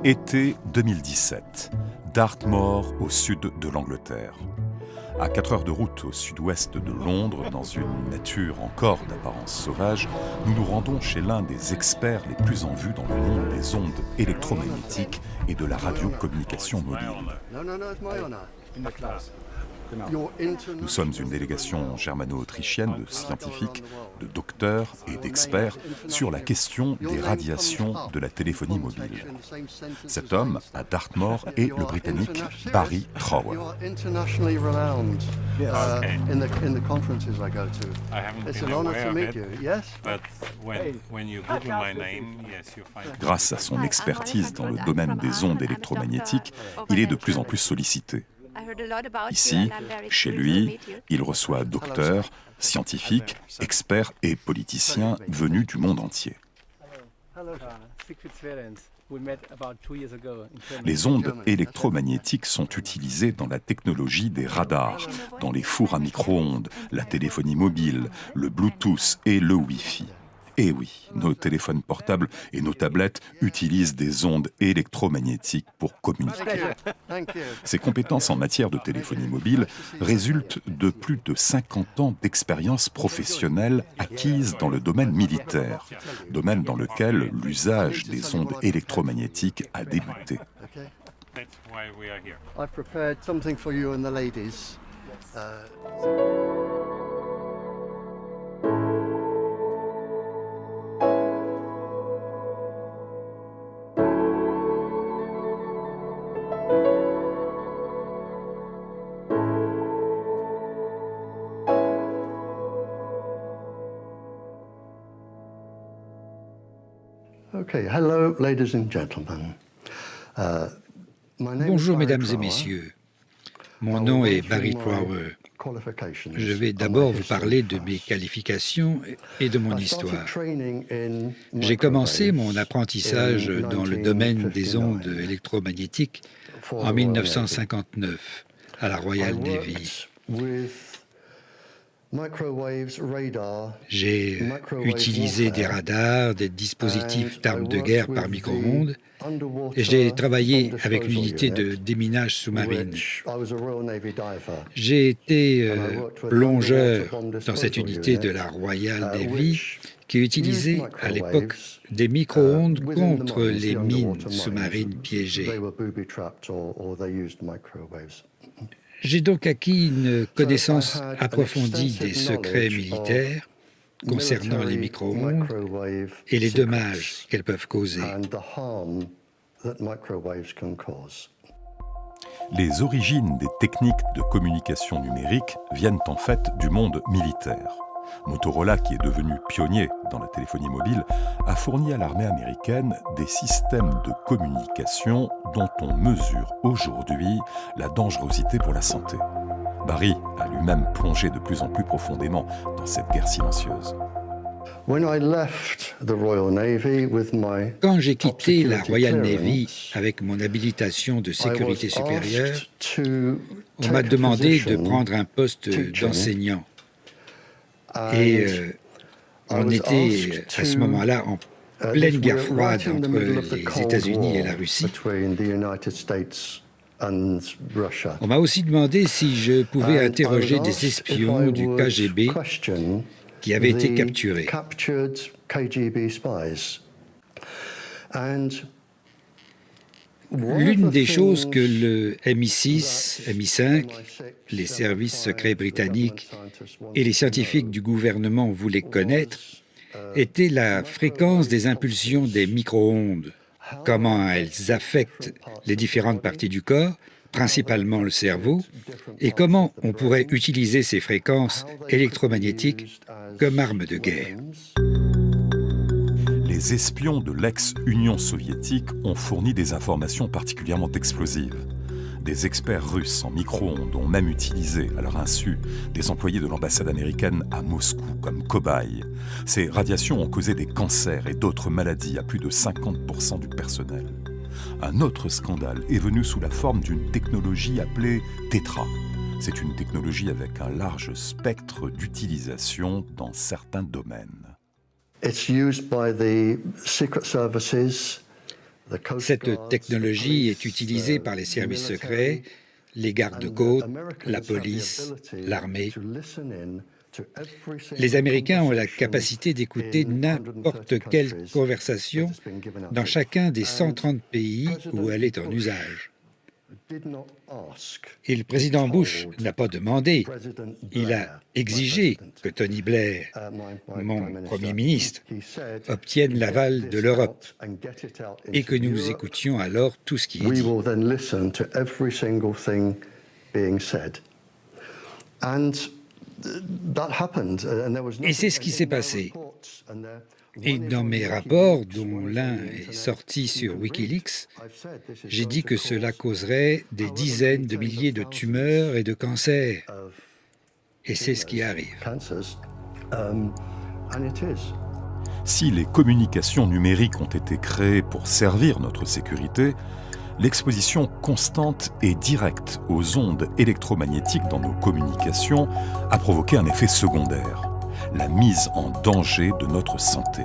Été 2017, Dartmoor au sud de l'Angleterre. À 4 heures de route au sud-ouest de Londres, dans une nature encore d'apparence sauvage, nous nous rendons chez l'un des experts les plus en vue dans le monde des ondes électromagnétiques et de la radiocommunication mobile. Nous sommes une délégation germano-autrichienne de scientifiques, de docteurs et d'experts sur la question des radiations de la téléphonie mobile. Cet homme, à Dartmoor, est le Britannique Barry Trower. Grâce à son expertise dans le domaine des ondes électromagnétiques, il est de plus en plus sollicité. Ici, chez lui, il reçoit docteurs, scientifiques, experts et politiciens venus du monde entier. Les ondes électromagnétiques sont utilisées dans la technologie des radars, dans les fours à micro-ondes, la téléphonie mobile, le Bluetooth et le Wi-Fi. Et oui, nos téléphones portables et nos tablettes utilisent des ondes électromagnétiques pour communiquer. Ces compétences en matière de téléphonie mobile résultent de plus de 50 ans d'expérience professionnelle acquise dans le domaine militaire, domaine dans lequel l'usage des ondes électromagnétiques a débuté. Bonjour mesdames et messieurs, mon nom est Barry Trower. Je vais d'abord vous parler de mes qualifications et de mon histoire. J'ai commencé mon apprentissage dans le domaine des ondes électromagnétiques en 1959 à la Royal Navy. J'ai utilisé des radars, des dispositifs d'armes de guerre par micro-ondes et j'ai travaillé avec l'unité de déminage sous-marine. J'ai été plongeur dans cette unité de la Royal Navy qui utilisait à l'époque des micro-ondes contre les mines sous-marines piégées. J'ai donc acquis une connaissance approfondie des secrets militaires concernant les micro-ondes et les dommages qu'elles peuvent causer. Les origines des techniques de communication numérique viennent en fait du monde militaire. Motorola, qui est devenu pionnier dans la téléphonie mobile, a fourni à l'armée américaine des systèmes de communication dont on mesure aujourd'hui la dangerosité pour la santé. Barry a lui-même plongé de plus en plus profondément dans cette guerre silencieuse. Quand j'ai quitté la Royal Navy avec mon habilitation de sécurité supérieure, on m'a demandé de prendre un poste d'enseignant. Et on était à ce moment-là en pleine guerre froide entre les États-Unis et la Russie. On m'a aussi demandé si je pouvais interroger des espions du KGB qui avaient été capturés. L'une des choses que le MI6, MI5, les services secrets britanniques et les scientifiques du gouvernement voulaient connaître était la fréquence des impulsions des micro-ondes, comment elles affectent les différentes parties du corps, principalement le cerveau, et comment on pourrait utiliser ces fréquences électromagnétiques comme arme de guerre. Les espions de l'ex-Union soviétique ont fourni des informations particulièrement explosives. Des experts russes en micro-ondes ont même utilisé, à leur insu, des employés de l'ambassade américaine à Moscou comme cobayes. Ces radiations ont causé des cancers et d'autres maladies à plus de 50% du personnel. Un autre scandale est venu sous la forme d'une technologie appelée Tetra. C'est une technologie avec un large spectre d'utilisation dans certains domaines. Cette technologie est utilisée par les services secrets, les gardes-côtes, la police, l'armée. Les Américains ont la capacité d'écouter n'importe quelle conversation dans chacun des 130 pays où elle est en usage. Et le président Bush n'a pas demandé, il a exigé que Tony Blair, mon Premier ministre, obtienne l'aval de l'Europe et que nous écoutions alors tout ce qui est dit. Et c'est ce qui s'est passé. Et dans mes rapports, dont l'un est sorti sur Wikileaks, j'ai dit que cela causerait des dizaines de milliers de tumeurs et de cancers. Et c'est ce qui arrive. Si les communications numériques ont été créées pour servir notre sécurité, l'exposition constante et directe aux ondes électromagnétiques dans nos communications a provoqué un effet secondaire, la mise en danger de notre santé.